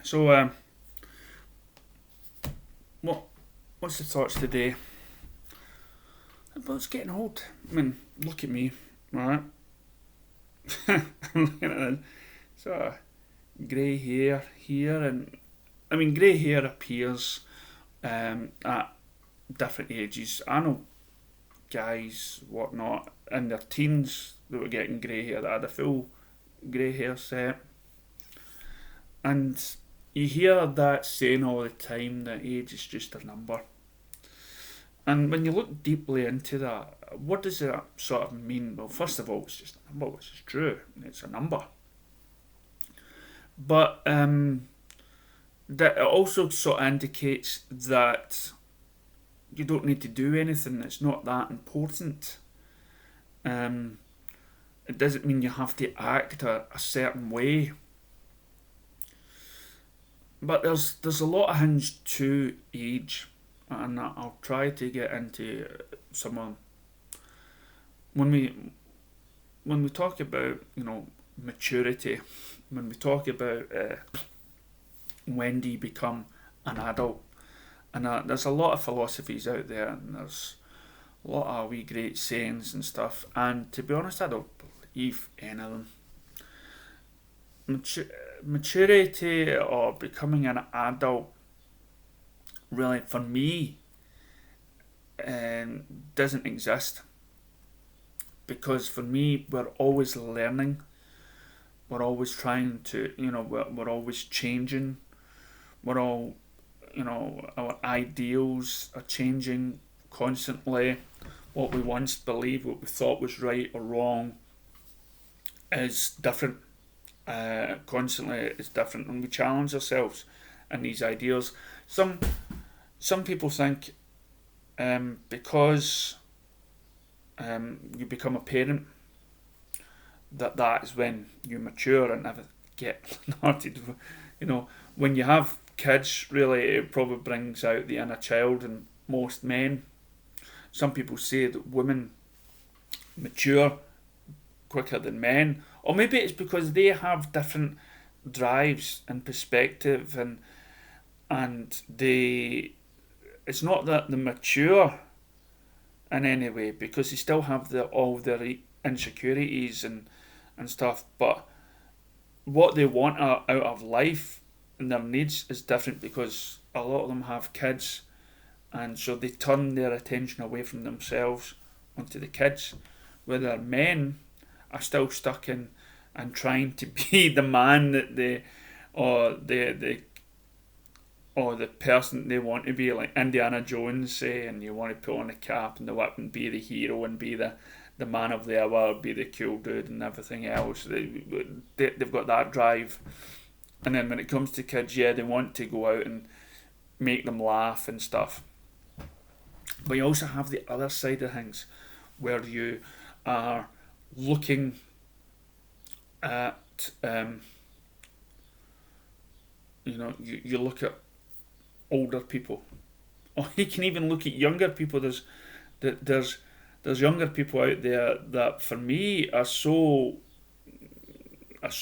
So, what what's the thoughts today? Well, it's getting old. I mean, look at me, right? I'm looking at this sort of grey hair here, and I mean, grey hair appears at different ages. I know guys, whatnot, in their teens that were getting grey hair, that had a full grey hair set, and you hear that saying all the time that age is just a number. And when you look deeply into that, what does that sort of mean? Well, first of all, it's just a number, which is true. It's a number. But that it also sort of indicates that you don't need to do anything. It's not that important. Um, it doesn't mean you have to act a certain way. But there's a lot of things to age, and I'll try to get into some of them. When we when we talk about maturity, when we talk about when do you become an adult, and there's a lot of philosophies out there, and there's a lot of wee great sayings and stuff. And to be honest, I don't believe any of them. Maturity or becoming an adult, really, for me, doesn't exist, because for me, we're always learning. We're always trying to, we're always changing. We're all, our ideals are changing constantly. What we once believed, what we thought was right or wrong, is different. Constantly, it's different, and we challenge ourselves in these ideas. Some people think because you become a parent, that is when you mature and never get started. When you have kids, really, it probably brings out the inner child in most men. Some people say that women mature quicker than men, or maybe it's because they have different drives and perspective, and they. It's not that they mature in any way, because they still have all their insecurities and stuff, but what they want out of life and their needs is different, because a lot of them have kids, and so they turn their attention away from themselves onto the kids, whether men are still stuck in and trying to be the man that they or the person they want to be, like Indiana Jones, say, and you want to put on a cap and the whip and be the hero and be the man of the hour, be the cool dude and everything else. They've got that drive. And then when it comes to kids, yeah, they want to go out and make them laugh and stuff. But you also have the other side of things, where you are looking at, you look at older people, or you can even look at younger people. There's younger people out there that, for me, are so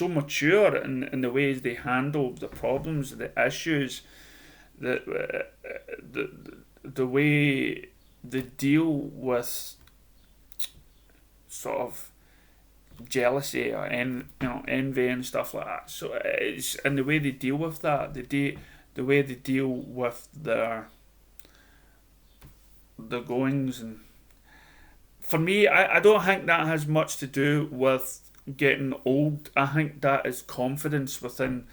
mature in the ways they handle the problems, the issues, the way they deal with sort of jealousy or envy and stuff like that. So it's and the way they deal with that, the way they deal with their goings. And for me, I don't think that has much to do with getting old. I think that is confidence within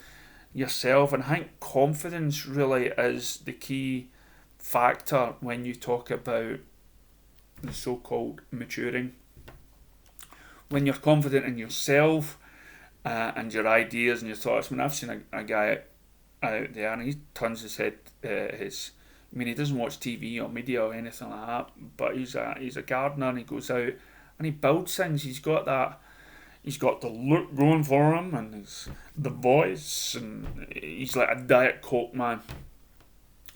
yourself, and I think confidence really is the key factor when you talk about the so-called maturing. When you're confident in yourself and your ideas and your thoughts. I mean, I've seen a guy out there, and he turns his head. He doesn't watch TV or media or anything like that, but he's a gardener, and he goes out and he builds things. He's got that. He's got the look going for him, and the voice, and he's like a Diet Coke man.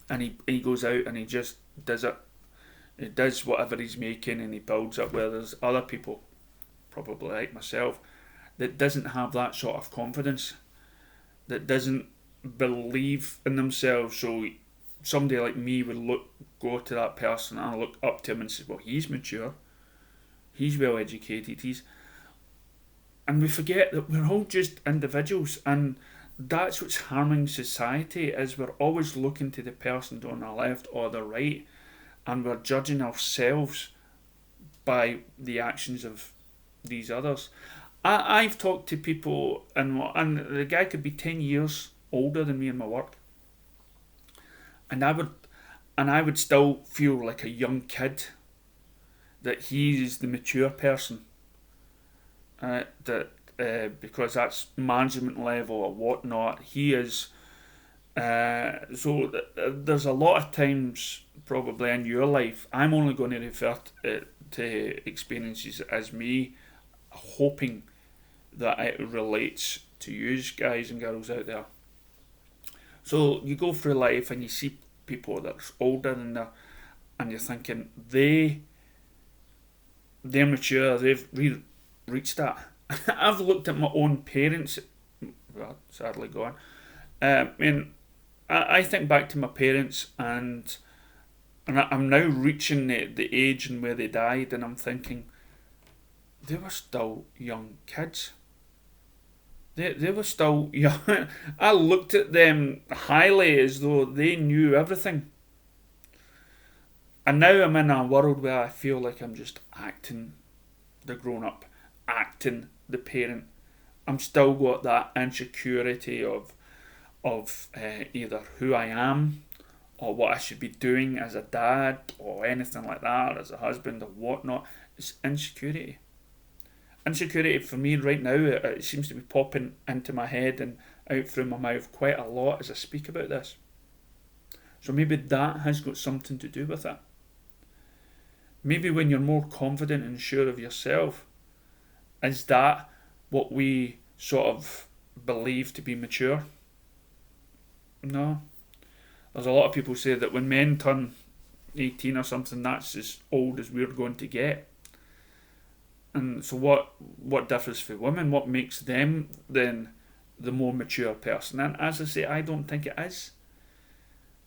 And he goes out and he just does it. He does whatever he's making, and he builds it. Where there's other people, probably like myself, that doesn't have that sort of confidence, that doesn't believe in themselves. So somebody like me would go to that person and look up to him and say, well, he's mature, he's well educated, and we forget that we're all just individuals, and that's what's harming society, is we're always looking to the person on the left or the right, and we're judging ourselves by the actions of these others. I've talked to people, and the guy could be 10 years older than me in my work, and I would still feel like a young kid, that he's the mature person, because that's management level or whatnot. He is. There's a lot of times probably in your life, I'm only going to refer to experiences as me, hoping that it relates to you guys and girls out there. So you go through life and you see people that's older than that, and you're thinking they're mature, they've reached that. I've looked at my own parents, well, sadly gone. I think back to my parents, and I'm now reaching the age and where they died, and I'm thinking they were still young kids. They were still young. I looked at them highly as though they knew everything. And now I'm in a world where I feel like I'm just acting the grown up, acting the parent. I'm still got that insecurity of either who I am or what I should be doing as a dad or anything like that, as a husband or whatnot. It's insecurity. Insecurity for me right now, it seems to be popping into my head and out through my mouth quite a lot as I speak about this. So maybe that has got something to do with it. Maybe when you're more confident and sure of yourself, is that what we sort of believe to be mature? No. There's a lot of people say that when men turn 18 or something, that's as old as we're going to get. And so what differs for women? What makes them then the more mature person? And as I say, I don't think it is.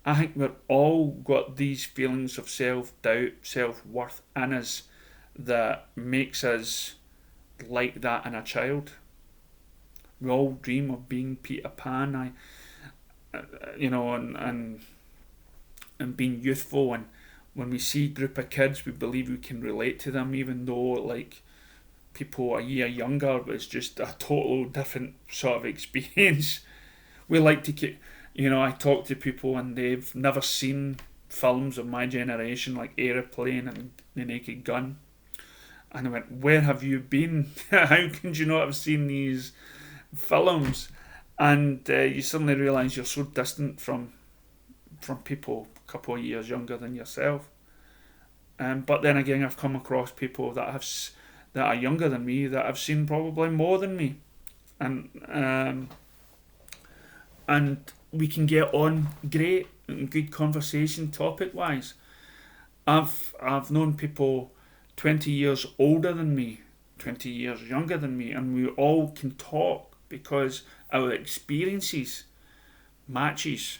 I think we've all got these feelings of self-doubt, self-worth in us that makes us like that in a child. We all dream of being Peter Pan, and being youthful. And when we see a group of kids, we believe we can relate to them, even though like people a year younger, it's just a total different sort of experience. We like to keep, I talk to people and they've never seen films of my generation like Aeroplane and The Naked Gun. And I went, where have you been? How can you not have seen these films? And you suddenly realise you're so distant from people a couple of years younger than yourself. But then again, I've come across people that are younger than me that have seen probably more than me, and we can get on great and good conversation topic wise. I've known people 20 years older than me, 20 years younger than me, and we all can talk because our experiences matches,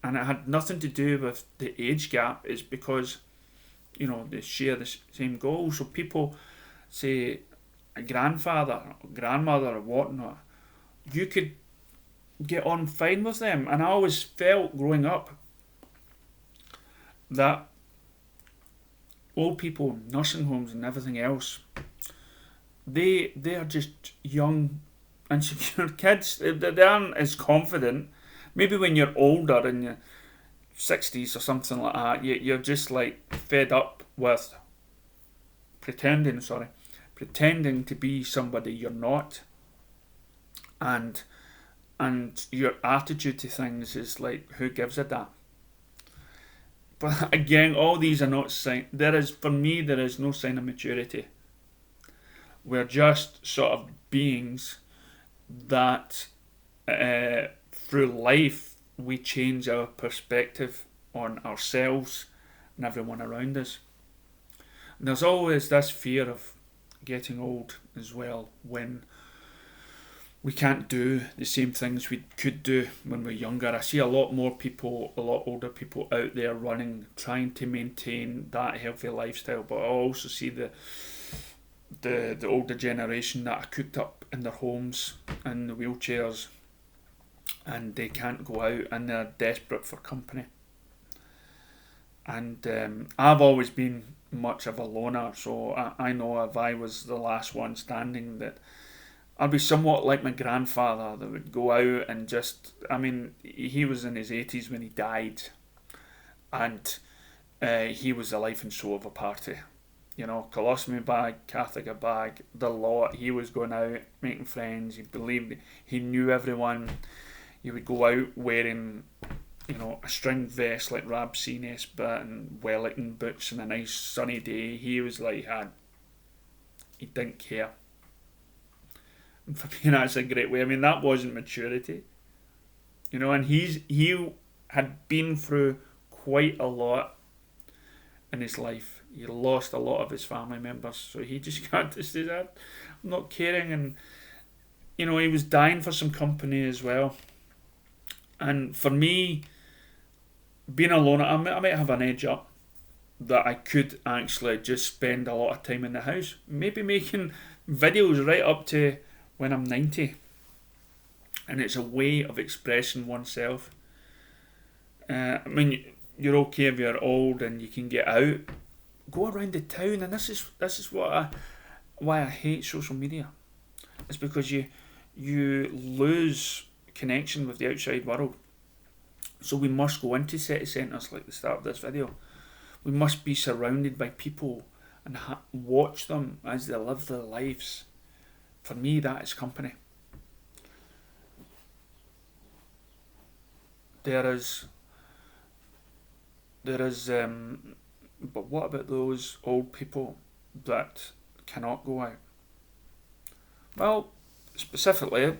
and it had nothing to do with the age gap. It's because they share the same goals. So people say a grandfather, or grandmother, or whatnot, you could get on fine with them. And I always felt growing up that old people, nursing homes and everything else, they are just young, insecure kids. They aren't as confident. Maybe when you're older, in your 60s or something like that, you're just like fed up with pretending to be somebody you're not, and your attitude to things is like, who gives a damn? But again, all these are not sign. For me, there is no sign of maturity. We're just sort of beings that through life we change our perspective on ourselves and everyone around us. And there's always this fear of getting old as well, when we can't do the same things we could do when we were younger. I see a lot more people, a lot older people out there running, trying to maintain that healthy lifestyle. But I also see the older generation that are cooped up in their homes in the wheelchairs, and they can't go out, and they're desperate for company. And I've always been much of a loner, so I know if I was the last one standing, that I'd be somewhat like my grandfather that would go out and just, I mean, he was in his 80s when he died, and he was the life and soul of a party. You know, colostomy bag, catheter bag, the lot. He was going out, making friends. He believed, he knew everyone. He would go out wearing, you know, a string vest like Rab C. Nesbitt and Wellington boots on a nice sunny day. He was like, he didn't care. And for me, that's a great way. I mean, that wasn't maturity, you know. And he had been through quite a lot in his life. He lost a lot of his family members, so he just got to say that I'm not caring. And you know, he was dying for some company as well. And for me, being alone, I might have an edge up that I could actually just spend a lot of time in the house, maybe making videos right up to when I'm 90. And it's a way of expressing oneself. I mean, you're okay if you're old and you can get out, go around the town. And this is why I hate social media. It's because you lose connection with the outside world. So we must go into city centres like the start of this video. We must be surrounded by people and watch them as they live their lives. For me, that is company. There is, but what about those old people that cannot go out? Well, specifically,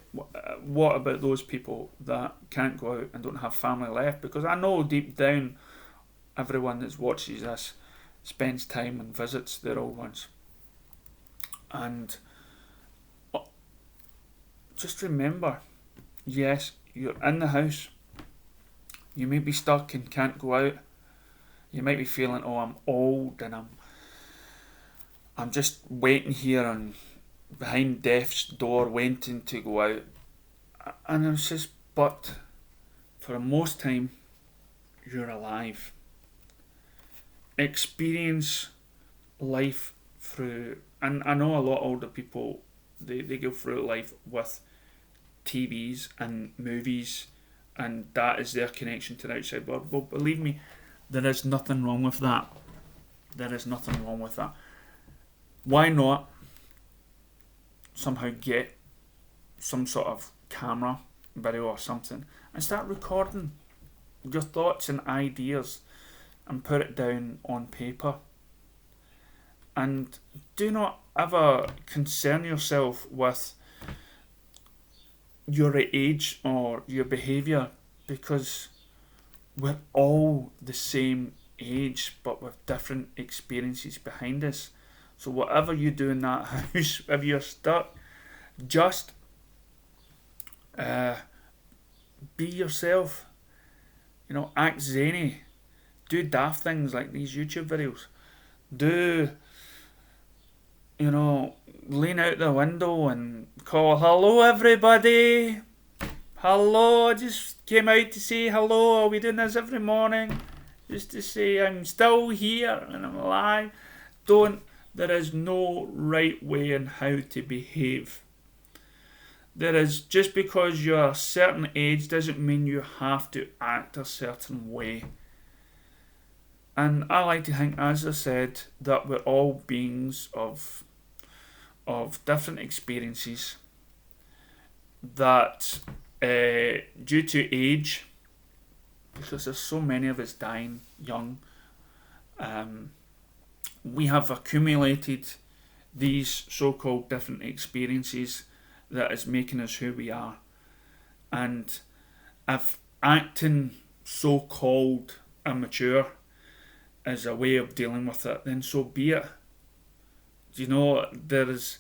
what about those people that can't go out and don't have family left? Because I know deep down, everyone that watches this spends time and visits their old ones. And just remember, yes, you're in the house. You may be stuck and can't go out. You might be feeling, oh, I'm old and I'm just waiting here and behind death's door waiting to go out. And it's just, but for most time, you're alive. Experience life through, and I know a lot older people, they go through life with TVs and movies, and that is their connection to the outside world. Well, believe me, there is nothing wrong with that. There is nothing wrong with that. Why not somehow get some sort of camera, video or something, and start recording your thoughts and ideas and put it down on paper? And do not ever concern yourself with your age or your behaviour, because we're all the same age but with different experiences behind us. So whatever you do in that house, if you're stuck, just be yourself. You know, act zany. Do daft things like these YouTube videos. Do, you know, lean out the window and call, hello everybody. Hello, I just came out to say hello. Are we doing this every morning? Just to say I'm still here and I'm alive. There is no right way in how to behave. There is, just because you're a certain age doesn't mean you have to act a certain way. And I like to think, as I said, that we're all beings of different experiences, that due to age, because there's so many of us dying young, we have accumulated these so-called different experiences that is making us who we are. And if acting so-called immature is a way of dealing with it, then so be it. You know, there is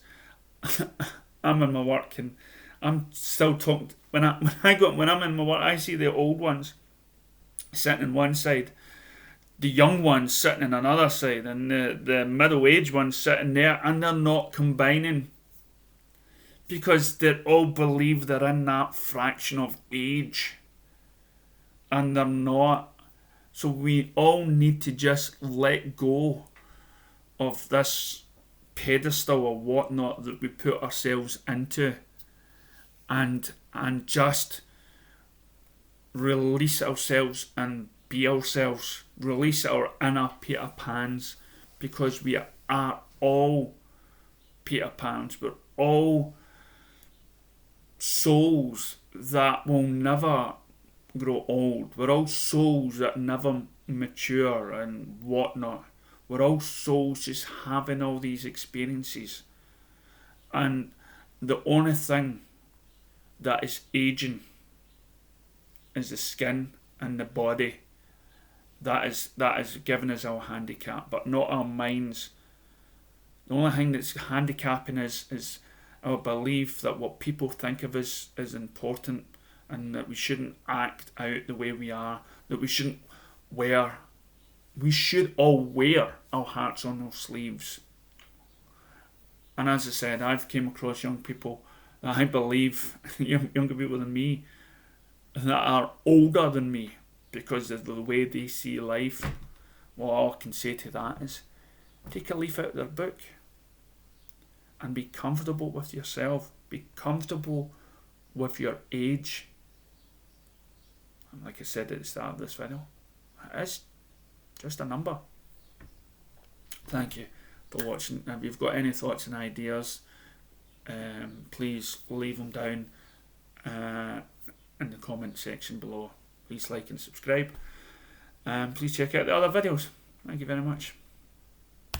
I'm in my work and I'm still talking when I'm in my work. I see the old ones sitting on one side, the young ones sitting on another side, and the middle aged ones sitting there, and they're not combining because they all believe they're in that fraction of age, and they're not. So we all need to just let go of this pedestal or whatnot that we put ourselves into, and just release ourselves and be ourselves. Release our inner Peter Pans, because we are all Peter Pans. We're all souls that will never grow old. We're all souls that never mature and whatnot. We're all souls just having all these experiences. And the only thing that is aging is the skin and the body. That is given us our handicap, but not our minds. The only thing that's handicapping us is our belief that what people think of us is important, and that we shouldn't act out the way we are, that we shouldn't wear. We should all wear our hearts on our sleeves. And as I said, I've came across young people that I believe, younger people than me, that are older than me because of the way they see life. Well, all I can say to that is, take a leaf out of their book and be comfortable with yourself. Be comfortable with your age. And like I said at the start of this video, it is just a number. Thank you for watching. If you've got any thoughts and ideas, please leave them down in the comment section below. Please like and subscribe. Please check out the other videos. Thank you very much.